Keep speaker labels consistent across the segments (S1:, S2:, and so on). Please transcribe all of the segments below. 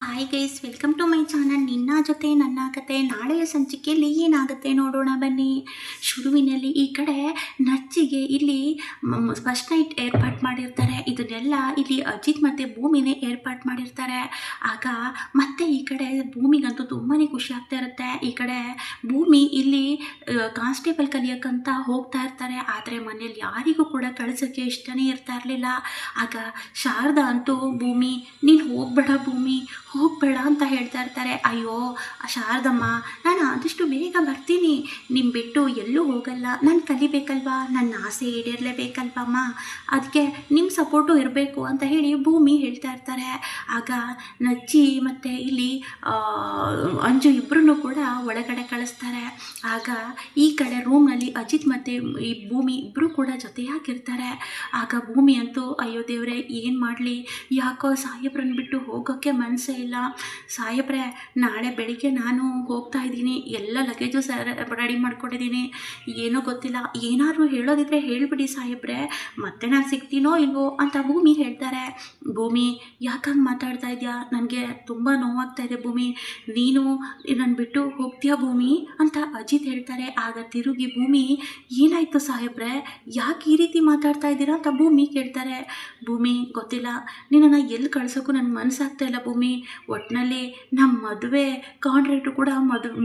S1: Hi guys, welcome to my channel. ನಿನ್ನ ಜೊತೆ ನನ್ನ ಕತೆ. ನಾಳೆಯ ಸಂಚಿಕೆಯಲ್ಲಿ ಏನಾಗುತ್ತೆ ನೋಡೋಣ ಬನ್ನಿ. ಶುರುವಿನಲ್ಲಿ ಈ ಕಡೆ ನಚ್ಚಿಗೆ ಇಲ್ಲಿ ಫಸ್ಟ್ ನೈಟ್ ಏರ್ಪಾಟ್ ಮಾಡಿರ್ತಾರೆ. ಇದನ್ನೆಲ್ಲ ಇಲ್ಲಿ ಅಜಿತ್ ಮತ್ತು ಭೂಮಿನೇ ಏರ್ಪಾಟ್ ಮಾಡಿರ್ತಾರೆ. ಆಗ ಮತ್ತೆ ಈ ಕಡೆ ಭೂಮಿಗಂತೂ ತುಂಬಾ ಖುಷಿ ಆಗ್ತಾ ಇರುತ್ತೆ. ಈ ಕಡೆ ಭೂಮಿ ಇಲ್ಲಿ ಕಾನ್ಸ್ಟೇಬಲ್ ಕಲಿಯೋಕ್ಕಂತ ಹೋಗ್ತಾ ಇರ್ತಾರೆ. ಆದರೆ ಮನೇಲಿ ಯಾರಿಗೂ ಕೂಡ ಕಳಿಸೋಕ್ಕೆ ಇಷ್ಟನೇ ಇರ್ತಾ ಇರಲಿಲ್ಲ. ಆಗ ಶಾರದಾ ಅಂತೂ ಭೂಮಿ ನೀನು ಹೋಗ್ಬೇಡ ಭೂಮಿ ಹೋಗಬೇಡ ಅಂತ ಹೇಳ್ತಾ ಇರ್ತಾರೆ. ಅಯ್ಯೋ ಶಾರದಮ್ಮ, ನಾನು ಆದಷ್ಟು ಬೇಗ ಬರ್ತೀನಿ, ನಿಮ್ಮ ಬಿಟ್ಟು ಎಲ್ಲೂ ಹೋಗಲ್ಲ, ನಾನು ಕಲಿಬೇಕಲ್ವಾ, ನನ್ನ ಆಸೆ ಈಡೇರಲೇಬೇಕಲ್ವಮ್ಮ, ಅದಕ್ಕೆ ನಿಮ್ಮ ಸಪೋರ್ಟು ಇರಬೇಕು ಅಂತ ಹೇಳಿ ಭೂಮಿ ಹೇಳ್ತಾ ಇರ್ತಾರೆ. ಆಗ ನಚ್ಚಿ ಮತ್ತು ಇಲ್ಲಿ ಅಂಜು ಇಬ್ಬರೂ ಕೂಡ ಒಳಗಡೆ ಕಳಿಸ್ತಾರೆ. ಆಗ ಈ ಕಡೆ ರೂಮ್ನಲ್ಲಿ ಅಜಿತ್ ಮತ್ತು ಈ ಭೂಮಿ ಇಬ್ಬರು ಕೂಡ ಜೊತೆಯಾಗಿರ್ತಾರೆ. ಆಗ ಭೂಮಿ ಅಂತೂ ಅಯ್ಯೋ ದೇವ್ರೆ ಏನು ಮಾಡಲಿ, ಯಾಕೋ ಸಾಹೇಬ್ರನ್ನ ಬಿಟ್ಟು ಹೋಗೋಕ್ಕೆ ಮನಸ್ಸೇ ಇಲ್ಲ. ಸಾಹೇಬ್ರೆ, ನಾಳೆ ಬೆಳಿಗ್ಗೆ ನಾನು ಹೋಗ್ತಾ ಇದ್ದೀನಿ, ಎಲ್ಲ ಲಗೇಜು ರೆಡಿ ಮಾಡ್ಕೊಂಡಿದ್ದೀನಿ, ಏನೋ ಗೊತ್ತಿಲ್ಲ, ಏನಾದರೂ ಹೇಳೋದಿದ್ರೆ ಹೇಳಿಬಿಡಿ ಸಾಹೇಬ್ರೆ, ಮತ್ತೆ ನಾನು ಸಿಗ್ತೀನೋ ಇಲ್ವೋ ಅಂತ ಭೂಮಿ ಹೇಳ್ತಾರೆ. ಭೂಮಿ ಯಾಕಂಗೆ ಮಾತಾಡ್ತಾ ಇದೆಯಾ, ನನಗೆ ತುಂಬ ನೋವಾಗ್ತಾ ಇದೆ ಭೂಮಿ, ನೀನು ನನ್ನ ಬಿಟ್ಟು ಹೋಗ್ತೀಯಾ ಭೂಮಿ ಅಂತ ಅಜಿತ್ ಹೇಳ್ತಾರೆ. ಆಗ ತಿರುಗಿ ಭೂಮಿ ಏನಾಯಿತು ಸಾಹೇಬ್ರೆ, ಯಾಕೆ ಈ ರೀತಿ ಮಾತಾಡ್ತಾ ಇದ್ದೀರಾ ಅಂತ ಭೂಮಿ ಕೇಳ್ತಾರೆ. ಭೂಮಿ ಗೊತ್ತಿಲ್ಲ, ನಿನ್ನನ್ನು ಎಲ್ಲಿ ಕಳ್ಸೋಕ್ಕೂ ನನಗೆ ಮನಸ್ಸಾಗ್ತಾ ಇಲ್ಲ ಭೂಮಿ, ಒಟ್ಟಿನಲ್ಲಿ ನಮ್ಮ ಮದುವೆ ಕಾಂಟ್ರಾಕ್ಟು ಕೂಡ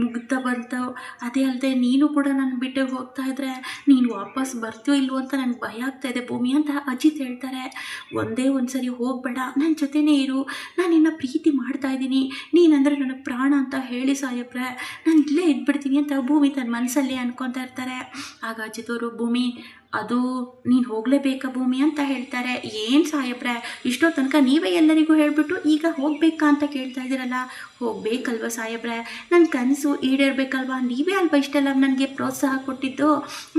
S1: ಮುಗ್ತಾ ಬಂತು, ಅದೇ ಅಲ್ಲದೆ ನೀನು ಕೂಡ ನನ್ನ ಬಿಟ್ಟು ಹೋಗ್ತಾ ಇದ್ರೆ ನೀನು ವಾಪಸ್ ಬರ್ತೀಯೋ ಇಲ್ವೋ ಅಂತ ನನಗೆ ಭಯ ಆಗ್ತಾ ಇದೆ ಭೂಮಿ ಅಂತ ಅಜಿತ್ ಹೇಳ್ತಾರೆ. ಒಂದೇ ಒಂದು ಸರಿ ಹೋಗಬೇಡ, ನನ್ನ ಜೊತೆನೇ ಇರು, ನಾನು ನಿನ್ನ ಪ್ರೀತಿ ಮಾಡ್ತಾ ಇದ್ದೀನಿ, ನೀನಂದರೆ ನನಗೆ ಪ್ರಾಣ ಅಂತ ಹೇಳಿ ಸಾಹೇಬ್ರೆ, ನಾನು ಇಲ್ಲೇ ಇದ್ಬಿಡ್ತೀನಿ ಅಂತ ಭೂಮಿ ತನ್ನ ಮನಸ್ಸಲ್ಲಿ ಅನ್ಕೊತಾ ಇರ್ತಾರೆ. ಆಗ ಅಜಿತ್ ಅವರು ಭೂಮಿ ಅದು ನೀನು ಹೋಗಲೇಬೇಕಾ ಭೂಮಿ ಅಂತ ಹೇಳ್ತಾರೆ. ಏನು ಸಾಹೇಬ್ರೆ, ಇಷ್ಟೋ ತನಕ ನೀವೇ ಎಲ್ಲರಿಗೂ ಹೇಳಿಬಿಟ್ಟು ಈಗ ಹೋಗಬೇಕಾ ಅಂತ ಕೇಳ್ತಾ ಇದ್ದೀರಲ್ಲ, ಹೋಗಬೇಕಲ್ವ ಸಾಹೇಬ್ರೆ, ನನ್ನ ಕನಸು ಈಡೇರಬೇಕಲ್ವ, ನೀವೇ ಅಲ್ವ ಇಷ್ಟೆಲ್ಲ ನನಗೆ ಪ್ರೋತ್ಸಾಹ ಕೊಟ್ಟಿದ್ದು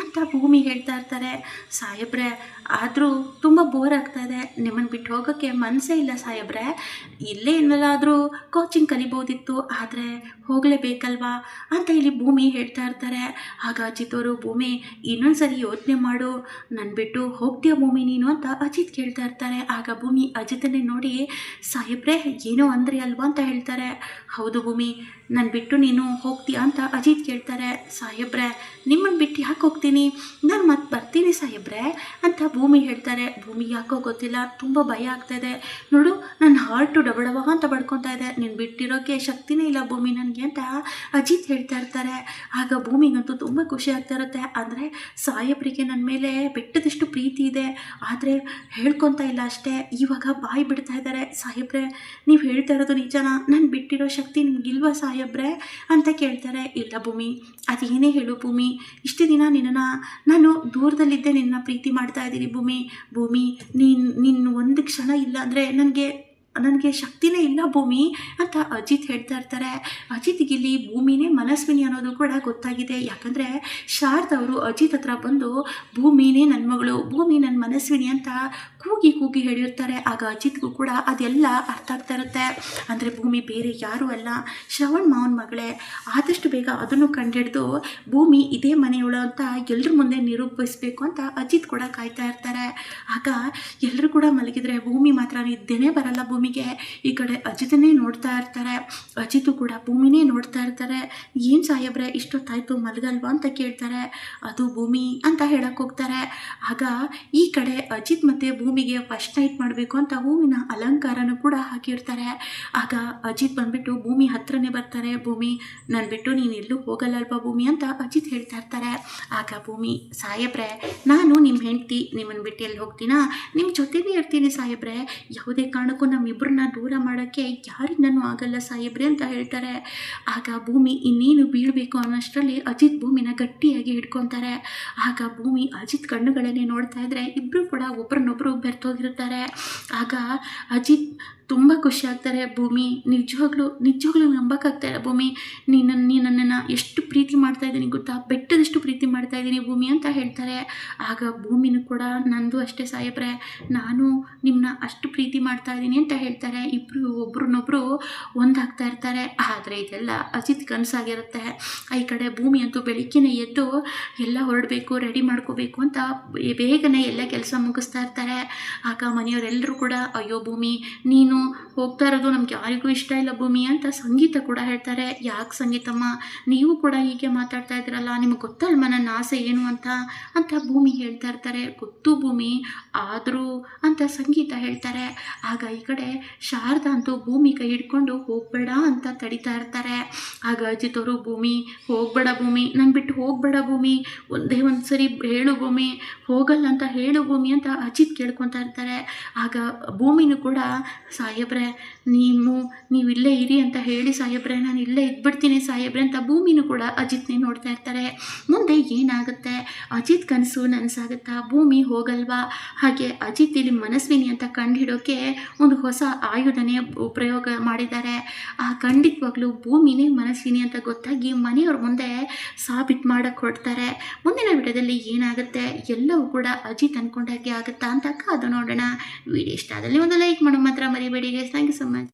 S1: ಅಂತ ಭೂಮಿ ಹೇಳ್ತಾ ಇರ್ತಾರೆ. ಸಾಹೇಬ್ರೆ, ಆದರೂ ತುಂಬ ಬೋರ್ ಆಗ್ತಾಯಿದೆ, ನಿಮ್ಮನ್ನು ಬಿಟ್ಟು ಹೋಗೋಕ್ಕೆ ಮನಸ್ಸೇ ಇಲ್ಲ ಸಾಹೇಬ್ರೆ, ಇಲ್ಲೇ ಎಲ್ಲಾದರೂ ಕೋಚಿಂಗ್ ಕಲಿಬೋದಿತ್ತು, ಆದರೆ ಹೋಗಲೇಬೇಕಲ್ವಾ ಅಂತ ಇಲ್ಲಿ ಭೂಮಿ ಹೇಳ್ತಾ ಇರ್ತಾರೆ. ಆಗ ಅಜಿತ್ ಅವರು ಭೂಮಿ ಇನ್ನೊಂದು ಸರಿ ಯೋಚನೆ ಮಾಡು, ನನ್ನ ಬಿಟ್ಟು ಹೋಗ್ತೀಯ ಭೂಮಿ ನೀನು ಅಂತ ಅಜಿತ್ ಕೇಳ್ತಾ ಇರ್ತಾರೆ. ಆಗ ಭೂಮಿ ಅಜಿತನ್ನೇ ನೋಡಿ ಸಾಹೇಬ್ರೆ ಏನೋ ಅಂದ್ರಿ ಅಲ್ವಾ ಅಂತ ಹೇಳ್ತಾರೆ. ಹೌದು ಭೂಮಿ, ನನ್ನ ಬಿಟ್ಟು ನೀನು ಹೋಗ್ತೀಯಾ ಅಂತ ಅಜಿತ್ ಕೇಳ್ತಾರೆ. ಸಾಹೇಬ್ರೆ, ನಿಮ್ಮನ್ನು ಬಿಟ್ಟು ಯಾಕೆ ಹೋಗ್ತೀನಿ, ನಾನು ಮತ್ತೆ ಬರ್ತೀನಿ ಸಾಹೇಬ್ರೆ ಅಂತ ಭೂಮಿ ಹೇಳ್ತಾರೆ. ಭೂಮಿ ಯಾಕೋ ಗೊತ್ತಿಲ್ಲ, ತುಂಬ ಭಯ ಆಗ್ತಾಯಿದೆ ನೋಡು, ನನ್ನ ಹಾರ್ಟು ಡಬಡವ ಅಂತ ಬಡ್ಕೊತಾ ಇದೆ, ನೀನು ಬಿಟ್ಟಿರೋಕ್ಕೆ ಶಕ್ತಿನೇ ಇಲ್ಲ ಭೂಮಿ ನನಗೆ ಅಂತ ಅಜಿತ್ ಹೇಳ್ತಾ ಇರ್ತಾರೆ. ಆಗ ಭೂಮಿಗಂತೂ ತುಂಬ ಖುಷಿ ಆಗ್ತಾ ಇರುತ್ತೆ. ಅಂದರೆ ಸಾಹೇಬ್ರಿಗೆ ನನ್ನ ಮೇಲೆ ಬೆಟ್ಟದಷ್ಟು ಪ್ರೀತಿ ಇದೆ, ಆದರೆ ಹೇಳ್ಕೊತಾ ಇಲ್ಲ ಅಷ್ಟೇ, ಇವಾಗ ಬಾಯಿ ಬಿಡ್ತಾ ಇದ್ದಾರೆ. ಸಾಹೇಬ್ರೆ, ನೀವು ಹೇಳ್ತಾ ಇರೋದು ನಿಜನಾ, ನಾನು ಬಿಟ್ಟಿರೋ ಶಕ್ತಿ ನಿಮಗಿಲ್ವಾ ಸಾಹೇಬ್ರೆ ಅಂತ ಕೇಳ್ತಾರೆ. ಇಲ್ಲ ಭೂಮಿ, ಅದೇನೇ ಹೇಳು ಭೂಮಿ, ಇಷ್ಟು ದಿನ ನಿನ್ನನ್ನು ನಾನು ದೂರದಲ್ಲಿದ್ದೆ ನಿನ್ನ ಪ್ರೀತಿ ಮಾಡ್ತಾ ಇದ್ದೀನಿ ಭೂಮಿ, ಭೂಮಿ ನೀನು ಒಂದು ಕ್ಷಣ ಇಲ್ಲ ಅಂದರೆ ನನಗೆ ಶಕ್ತಿನೇ ಇಲ್ಲ ಭೂಮಿ ಅಂತ ಅಜಿತ್ ಹೇಳ್ತಾ ಇರ್ತಾರೆ. ಅಜಿತ್ಗೆ ಇಲ್ಲಿ ಭೂಮಿನೇ ಮನಸ್ವಿನಿ ಅನ್ನೋದು ಕೂಡ ಗೊತ್ತಾಗಿದೆ. ಯಾಕಂದರೆ ಶಾರದವರು ಅಜಿತ್ ಹತ್ರ ಬಂದು ಭೂಮಿನೇ ನನ್ನ ಮಗಳು, ಭೂಮಿ ನನ್ನ ಮನಸ್ವಿನಿ ಅಂತ ಕೂಗಿ ಹೇಳಿರ್ತಾರೆ. ಆಗ ಅಜಿತ್ಗೂ ಕೂಡ ಅದೆಲ್ಲ ಅರ್ಥ ಆಗ್ತಾ ಇರುತ್ತೆ. ಅಂದರೆ ಭೂಮಿ ಬೇರೆ ಯಾರೂ ಅಲ್ಲ, ಶ್ರವಣ್ ಮಾವನ ಮಗಳೇ, ಆದಷ್ಟು ಬೇಗ ಅದನ್ನು ಕಂಡುಹಿಡಿದು ಭೂಮಿ ಇದೇ ಮನೆಯವಳು ಅಂತ ಎಲ್ಲರ ಮುಂದೆ ನಿರೂಪಿಸಬೇಕು ಅಂತ ಅಜಿತ್ ಕೂಡ ಕಾಯ್ತಾ ಇರ್ತಾರೆ. ಆಗ ಎಲ್ಲರೂ ಕೂಡ ಮಲಗಿದ್ರೆ ಭೂಮಿ ಮಾತ್ರ ನಿದ್ದೆನೇ ಬರಲ್ಲ ಭೂಮಿಗೆ. ಈ ಕಡೆ ಅಜಿತನೇ ನೋಡ್ತಾ ಇರ್ತಾರೆ. ಅಜಿತು ಕೂಡ ಭೂಮಿನೇ ನೋಡ್ತಾ ಇರ್ತಾರೆ. ಏನು ಸಾಹೇಬ್ರೆ ಇಷ್ಟೊತ್ತಾಯಿತು ಮಲಗಲ್ವಾ ಅಂತ ಕೇಳ್ತಾರೆ. ಅದು ಭೂಮಿ ಅಂತ ಹೇಳಕ್ಕೆ ಹೋಗ್ತಾರೆ. ಆಗ ಈ ಕಡೆ ಅಜಿತ್ ಮತ್ತು ಭೂಮಿಗೆ ಫಸ್ಟ್ ನೈಟ್ ಮಾಡಬೇಕು ಅಂತ ಹೂವಿನ ಅಲಂಕಾರನೂ ಕೂಡ ಹಾಕಿರ್ತಾರೆ. ಆಗ ಅಜಿತ್ ಬಂದುಬಿಟ್ಟು ಭೂಮಿ ಹತ್ರನೇ ಬರ್ತಾರೆ. ಭೂಮಿ, ನನ್ನ ಬಿಟ್ಟು ನೀನು ಎಲ್ಲೂ ಹೋಗಲ್ಲಲ್ವಾ ಭೂಮಿ ಅಂತ ಅಜಿತ್ ಹೇಳ್ತಾ ಇರ್ತಾರೆ. ಆಗ ಭೂಮಿ, ಸಾಹೇಬ್ರೆ, ನಾನು ನಿಮ್ಮ ಹೆಂಡತಿ, ನಿಮ್ಮನ್ನು ಬಿಟ್ಟು ಎಲ್ಲಿ ಹೋಗ್ತೀನಾ, ನಿಮ್ಮ ಜೊತೆನೇ ಇರ್ತೀನಿ ಸಾಹೇಬ್ರೆ, ಯಾವುದೇ ಕಾರಣಕ್ಕೂ ನಮ್ಮಿಬ್ಬರನ್ನ ದೂರ ಮಾಡೋಕ್ಕೆ ಯಾರಿಂದನೂ ಆಗಲ್ಲ ಸಾಹೇಬ್ರೆ ಅಂತ ಹೇಳ್ತಾರೆ. ಆಗ ಭೂಮಿ ಇನ್ನೇನು ಬೀಳಬೇಕು ಅನ್ನೋಷ್ಟರಲ್ಲಿ ಅಜಿತ್ ಭೂಮಿನ ಗಟ್ಟಿಯಾಗಿ ಹಿಡ್ಕೊತಾರೆ. ಆಗ ಭೂಮಿ ಅಜಿತ್ ಕಣ್ಣುಗಳನ್ನೇ ನೋಡ್ತಾ ಇದ್ರೆ ಇಬ್ಬರು ಕೂಡ ಒಬ್ಬರನ್ನೊಬ್ಬರು ಬೆರ್ತೋಗಿರ್ತಾರೆ. ಆಗ ಅಜಿತ್ ತುಂಬ ಖುಷಿ ಆಗ್ತಾರೆ. ಭೂಮಿ ನಿಜವಾಗ್ಲೂ ನಂಬಕ್ಕಾಗ್ತಾ ಇಲ್ಲ ಭೂಮಿ, ನೀನು ನನ್ನನ್ನು ಎಷ್ಟು ಪ್ರೀತಿ ಮಾಡ್ತಾ ಇದ್ದೀನಿ ಗೊತ್ತಾ, ಬೆಟ್ಟದಷ್ಟು ಪ್ರೀತಿ ಮಾಡ್ತಾ ಇದ್ದೀನಿ ಭೂಮಿ ಅಂತ ಹೇಳ್ತಾರೆ. ಆಗ ಭೂಮಿನೂ ಕೂಡ ನಂದು ಅಷ್ಟೇ ಸಾಹೇಬ್ರೆ, ನಾನು ನಿಮ್ಮನ್ನ ಅಷ್ಟು ಪ್ರೀತಿ ಮಾಡ್ತಾ ಇದ್ದೀನಿ ಅಂತ ಹೇಳ್ತಾರೆ. ಇಬ್ಬರು ಒಬ್ರನ್ನೊಬ್ರು ಒಂದಾಗ್ತಾ ಇರ್ತಾರೆ. ಆದರೆ ಇದೆಲ್ಲ ಅಜಿತ್ ಕನಸಾಗಿರುತ್ತೆ. ಈ ಕಡೆ ಭೂಮಿ ಅಂತೂ ಬೆಳಿಗ್ಗೆನೇ ಎದ್ದು ಎಲ್ಲ ಹೊರಡಬೇಕು, ರೆಡಿ ಮಾಡ್ಕೋಬೇಕು ಅಂತ ಬೇಗನೆ ಎಲ್ಲ ಕೆಲಸ ಮುಗಿಸ್ತಾ ಇರ್ತಾರೆ. ಆಗ ಮನೆಯವರೆಲ್ಲರೂ ಕೂಡ ಅಯ್ಯೋ ಭೂಮಿ, ನೀನು ಹೋಗ್ತಾ ಇರೋದು ನಮ್ಗೆ ಯಾರಿಗೂ ಇಷ್ಟ ಇಲ್ಲ ಭೂಮಿ ಅಂತ ಸಂಗೀತ ಕೂಡ ಹೇಳ್ತಾರೆ. ಯಾಕೆ ಸಂಗೀತಮ್ಮ, ನೀವು ಕೂಡ ಹೀಗೆ ಮಾತಾಡ್ತಾ ಇದ್ರಲ್ಲ, ನಿಮಗೆ ಗೊತ್ತಲ್ಮ ನನ್ನ ಆಸೆ ಏನು ಅಂತ ಭೂಮಿ ಹೇಳ್ತಾ ಇರ್ತಾರೆ. ಗೊತ್ತು ಭೂಮಿ, ಆದರೂ ಅಂತ ಸಂಗೀತ ಹೇಳ್ತಾರೆ. ಆಗ ಈ ಕಡೆ ಶಾರದಾ ಅಂತೂ ಭೂಮಿ ಕೈ ಹಿಡ್ಕೊಂಡು ಹೋಗಬೇಡ ಅಂತ ತಡಿತಾ ಇರ್ತಾರೆ. ಆಗ ಅಜಿತ್ ಅವರು, ಭೂಮಿ ಹೋಗಬೇಡ ಭೂಮಿ, ನನ್ನ ಬಿಟ್ಟು ಹೋಗಬೇಡ ಭೂಮಿ, ಒಂದೇ ಒಂದು ಸರಿ ಹೇಳು ಭೂಮಿ, ಹೋಗಲ್ಲ ಅಂತ ಹೇಳು ಭೂಮಿ ಅಂತ ಅಜಿತ್ ಕೇಳ್ಕೊತಾ ಇರ್ತಾರೆ. ಆಗ ಭೂಮಿನೂ ಕೂಡ, ಸಾಹೇಬ್ರೆ ನೀವು ಇಲ್ಲೇ ಇರಿ ಅಂತ ಹೇಳಿ ಸಾಹೇಬ್ರೆ, ನಾನು ಇಲ್ಲೇ ಇದ್ಬಿಡ್ತೀನಿ ಸಾಹೇಬ್ರೆ ಅಂತ ಭೂಮಿನೂ ಕೂಡ ಅಜಿತ್ನೇ ನೋಡ್ತಾ ಇರ್ತಾರೆ. ಮುಂದೆ ಏನಾಗುತ್ತೆ, ಅಜಿತ್ ಕನಸು ನನಸಾಗುತ್ತಾ, ಭೂಮಿ ಹೋಗಲ್ವಾ? ಹಾಗೆ ಅಜಿತ್ ಇಲ್ಲಿ ಮನಸ್ವಿನಿ ಅಂತ ಕಂಡುಹಿಡೋಕೆ ಒಂದು ಹೊಸ ಆಯುಧನೇ ಪ್ರಯೋಗ ಮಾಡಿದ್ದಾರೆ. ಖಂಡಿತವಾಗ್ಲೂ ಭೂಮಿನೇ ಮನಸ್ವಿನಿ ಅಂತ ಗೊತ್ತಾಗಿ ಮನೆಯವ್ರ ಮುಂದೆ ಸಾಬೀತು ಮಾಡಕ್ಕೆ ಹೊರಡ್ತಾರೆ. ಮುಂದಿನ ವಿಡಿಯೋದಲ್ಲಿ ಏನಾಗುತ್ತೆ, ಎಲ್ಲವೂ ಕೂಡ ಅಜಿತ್ ಅಂದ್ಕೊಂಡಾಗೆ ಆಗುತ್ತಾ ಅಂತ ಕಾದು ನೋಡೋಣ. ವಿಡಿಯೋ ಇಷ್ಟ ಆದಲ್ಲಿ ಒಂದು ಲೈಕ್ ಮಾಡೋ ಮಾತ್ರ ಮರಿಬೇಡಿ guys. Thank you so much.